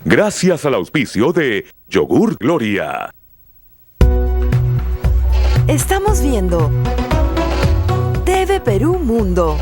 Gracias al auspicio de Yogur Gloria. Estamos viendo TV Perú Mundo.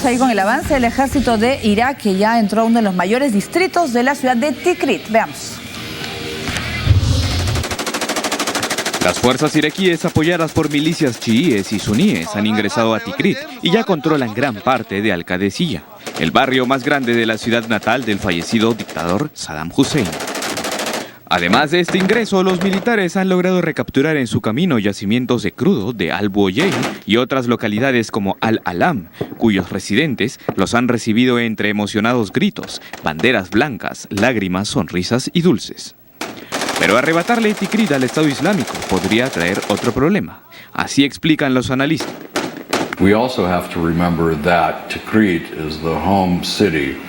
Ahí con el avance del ejército de Irak, que ya entró a uno de los mayores distritos de la ciudad de Tikrit. Veamos. Las fuerzas iraquíes apoyadas por milicias chiíes y suníes han ingresado a Tikrit y ya controlan gran parte de Al-Qadesiyah, el barrio más grande de la ciudad natal del fallecido dictador Saddam Hussein. Además de este ingreso, los militares han logrado recapturar en su camino yacimientos de crudo de Al-Buoyeh y otras localidades como Al-Alam, cuyos residentes los han recibido entre emocionados gritos, banderas blancas, lágrimas, sonrisas y dulces. Pero arrebatarle Tikrit al Estado Islámico podría traer otro problema. Así explican los analistas.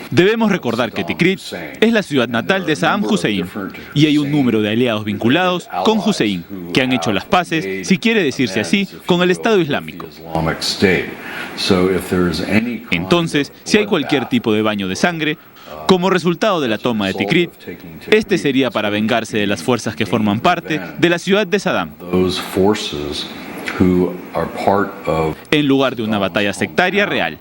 Debemos recordar que Tikrit es la ciudad natal de Saddam Hussein y hay un número de aliados vinculados con Hussein que han hecho las paces, si quiere decirse así, con el Estado Islámico. Entonces, si hay cualquier tipo de baño de sangre, como resultado de la toma de Tikrit, este sería para vengarse de las fuerzas que forman parte de la ciudad de Saddam, en lugar de una batalla sectaria real.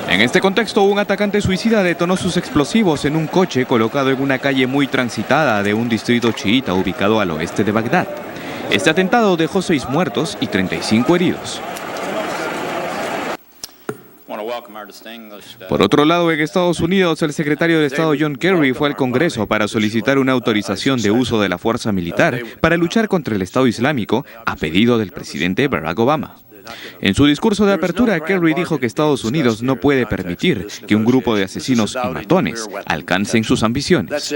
En este contexto, un atacante suicida detonó sus explosivos en un coche colocado en una calle muy transitada de un distrito chiita ubicado al oeste de Bagdad. Este atentado dejó 6 muertos y 35 heridos. Por otro lado, en Estados Unidos, el secretario de Estado John Kerry fue al Congreso para solicitar una autorización de uso de la fuerza militar para luchar contra el Estado Islámico a pedido del presidente Barack Obama. En su discurso de apertura, Kerry dijo que Estados Unidos no puede permitir que un grupo de asesinos y matones alcancen sus ambiciones.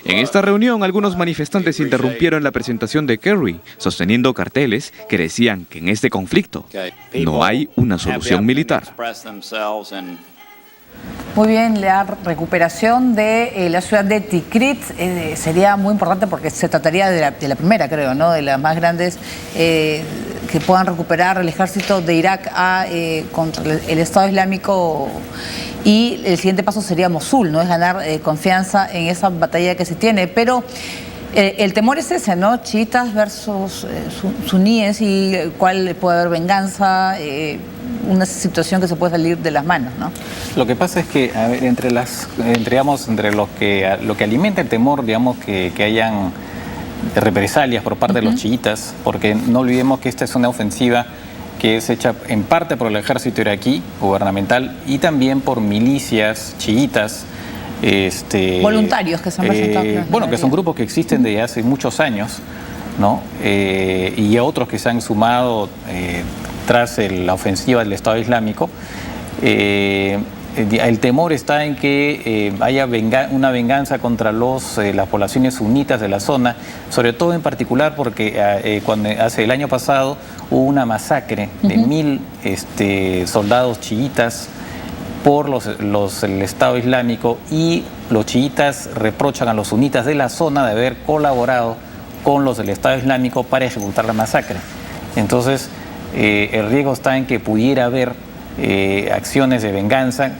En esta reunión, algunos manifestantes interrumpieron la presentación de Kerry, sosteniendo carteles que decían que en este conflicto no hay una solución militar. Muy bien, la recuperación de la ciudad de Tikrit sería muy importante porque se trataría de la primera, creo, ¿no? De las más grandes que puedan recuperar el ejército de Irak contra el Estado Islámico. Y el siguiente paso sería Mosul, ¿no? Es ganar confianza en esa batalla que se tiene. Pero el temor es ese, ¿no? Chiitas versus suníes y cuál puede haber venganza, una situación que se puede salir de las manos, ¿no? Lo que pasa es que, a ver, entre lo que alimenta el temor, digamos, que hayan represalias por parte de los chiitas, porque no olvidemos que esta es una ofensiva que es hecha en parte por el ejército iraquí gubernamental y también por milicias chiitas. Voluntarios que se han presentado. Bueno, que son grupos que existen desde hace muchos años, ¿no? Y otros que se han sumado tras la ofensiva del Estado Islámico. El temor está en que haya una venganza contra las poblaciones sunitas de la zona, sobre todo en particular porque hace el año pasado hubo una masacre de 1000 soldados chiitas por el Estado Islámico, y los chiitas reprochan a los sunitas de la zona de haber colaborado con los del Estado Islámico para ejecutar la masacre. Entonces, el riesgo está en que pudiera haber acciones de venganza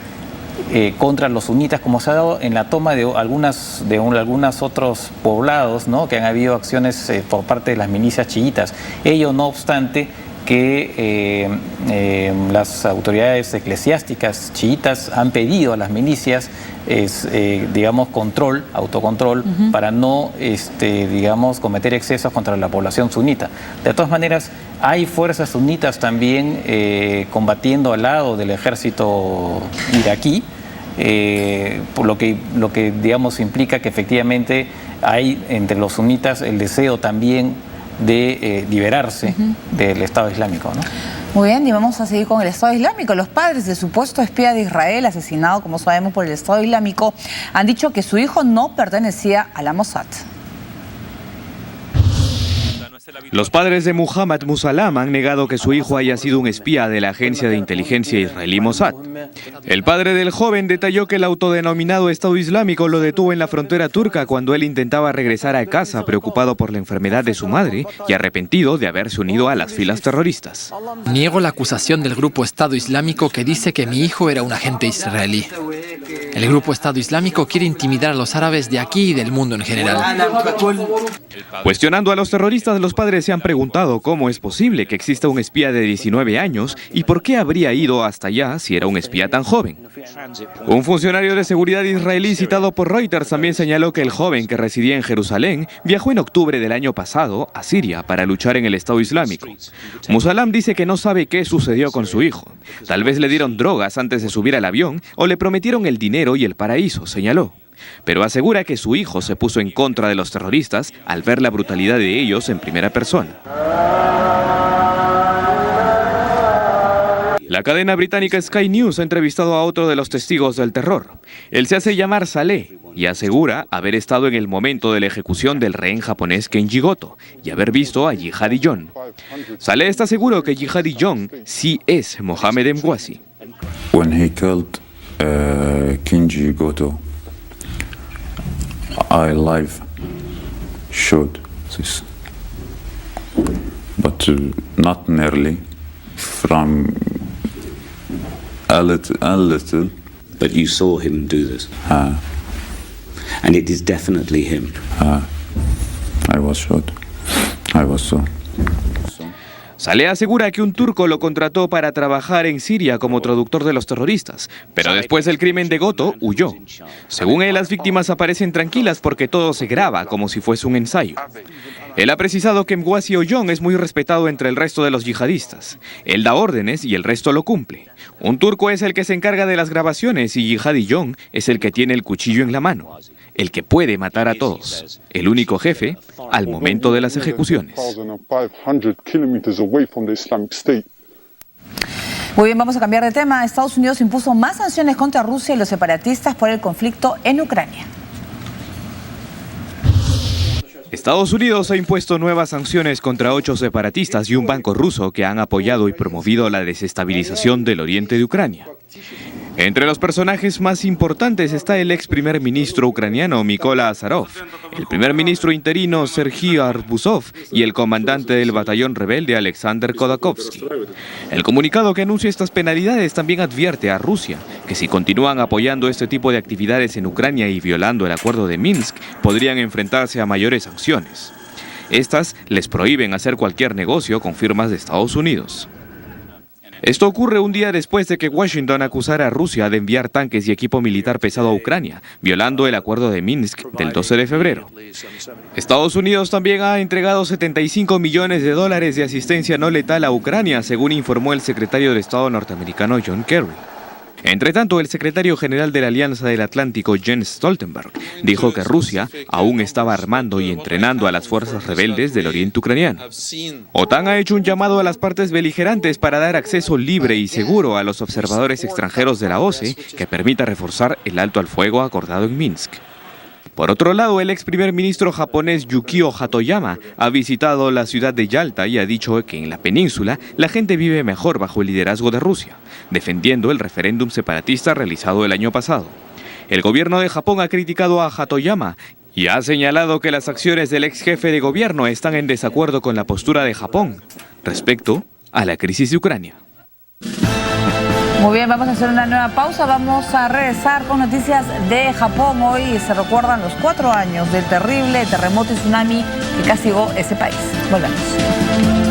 contra los sunitas, como se ha dado en la toma de algunos otros poblados, ¿no? Que han habido acciones por parte de las milicias chiitas. Ello no obstante que las autoridades eclesiásticas chiitas han pedido a las milicias, digamos, autocontrol, para no, digamos, cometer excesos contra la población sunita. De todas maneras, hay fuerzas sunitas también combatiendo al lado del ejército iraquí, por lo que digamos implica que efectivamente hay entre los sunitas el deseo también de liberarse del Estado Islámico, ¿no? Muy bien, y vamos a seguir con el Estado Islámico. Los padres del supuesto espía de Israel, asesinado, como sabemos, por el Estado Islámico, han dicho que su hijo no pertenecía a la Mossad. Los padres de Muhammad Musalam han negado que su hijo haya sido un espía de la agencia de inteligencia israelí Mossad. El padre del joven detalló que el autodenominado Estado Islámico lo detuvo en la frontera turca cuando él intentaba regresar a casa preocupado por la enfermedad de su madre y arrepentido de haberse unido a las filas terroristas. Niego la acusación del grupo Estado Islámico que dice que mi hijo era un agente israelí. El grupo Estado Islámico quiere intimidar a los árabes de aquí y del mundo en general. Cuestionando a los terroristas, los padres se han preguntado cómo es posible que exista un espía de 19 años y por qué habría ido hasta allá si era un espía tan joven. Un funcionario de seguridad israelí citado por Reuters también señaló que el joven, que residía en Jerusalén, viajó en octubre del año pasado a Siria para luchar en el Estado Islámico. Musalam dice que no sabe qué sucedió con su hijo. Tal vez le dieron drogas antes de subir al avión o le prometieron el dinero y el paraíso, señaló. Pero asegura que su hijo se puso en contra de los terroristas al ver la brutalidad de ellos en primera persona. La cadena británica Sky News ha entrevistado a otro de los testigos del terror. Él se hace llamar Saleh y asegura haber estado en el momento de la ejecución del rehén japonés Kenji Goto y haber visto a Jihadi John. Saleh está seguro que Jihadi John sí es Mohamed Emwazi. When he killed Kenji Goto, I live showed this, but not nearly from a little. But you saw him do this, and it is definitely him. I was shot. I was so. Saleh asegura que un turco lo contrató para trabajar en Siria como traductor de los terroristas, pero después del crimen de Goto huyó. Según él, las víctimas aparecen tranquilas porque todo se graba como si fuese un ensayo. Él ha precisado que Emwazi John es muy respetado entre el resto de los yihadistas. Él da órdenes y el resto lo cumple. Un turco es el que se encarga de las grabaciones y Jihadi John es el que tiene el cuchillo en la mano, el que puede matar a todos, el único jefe al momento de las ejecuciones. Muy bien, vamos a cambiar de tema. Estados Unidos impuso más sanciones contra Rusia y los separatistas por el conflicto en Ucrania. Estados Unidos ha impuesto nuevas sanciones contra 8 separatistas y un banco ruso que han apoyado y promovido la desestabilización del oriente de Ucrania. Entre los personajes más importantes está el ex primer ministro ucraniano Mykola Azarov, el primer ministro interino Serhiy Arbuzov y el comandante del batallón rebelde Alexander Khodakovsky. El comunicado que anuncia estas penalidades también advierte a Rusia que si continúan apoyando este tipo de actividades en Ucrania y violando el acuerdo de Minsk, podrían enfrentarse a mayores sanciones. Estas les prohíben hacer cualquier negocio con firmas de Estados Unidos. Esto ocurre un día después de que Washington acusara a Rusia de enviar tanques y equipo militar pesado a Ucrania, violando el acuerdo de Minsk del 12 de febrero. Estados Unidos también ha entregado $75 millones de asistencia no letal a Ucrania, según informó el secretario de Estado norteamericano John Kerry. Entre tanto, el secretario general de la Alianza del Atlántico, Jens Stoltenberg, dijo que Rusia aún estaba armando y entrenando a las fuerzas rebeldes del oriente ucraniano. OTAN ha hecho un llamado a las partes beligerantes para dar acceso libre y seguro a los observadores extranjeros de la OSCE que permita reforzar el alto al fuego acordado en Minsk. Por otro lado, el ex primer ministro japonés Yukio Hatoyama ha visitado la ciudad de Yalta y ha dicho que en la península la gente vive mejor bajo el liderazgo de Rusia, defendiendo el referéndum separatista realizado el año pasado. El gobierno de Japón ha criticado a Hatoyama y ha señalado que las acciones del ex jefe de gobierno están en desacuerdo con la postura de Japón respecto a la crisis de Ucrania. Muy bien, vamos a hacer una nueva pausa. Vamos a regresar con noticias de Japón. Hoy se recuerdan los 4 años del terrible terremoto y tsunami que castigó ese país. Volvemos.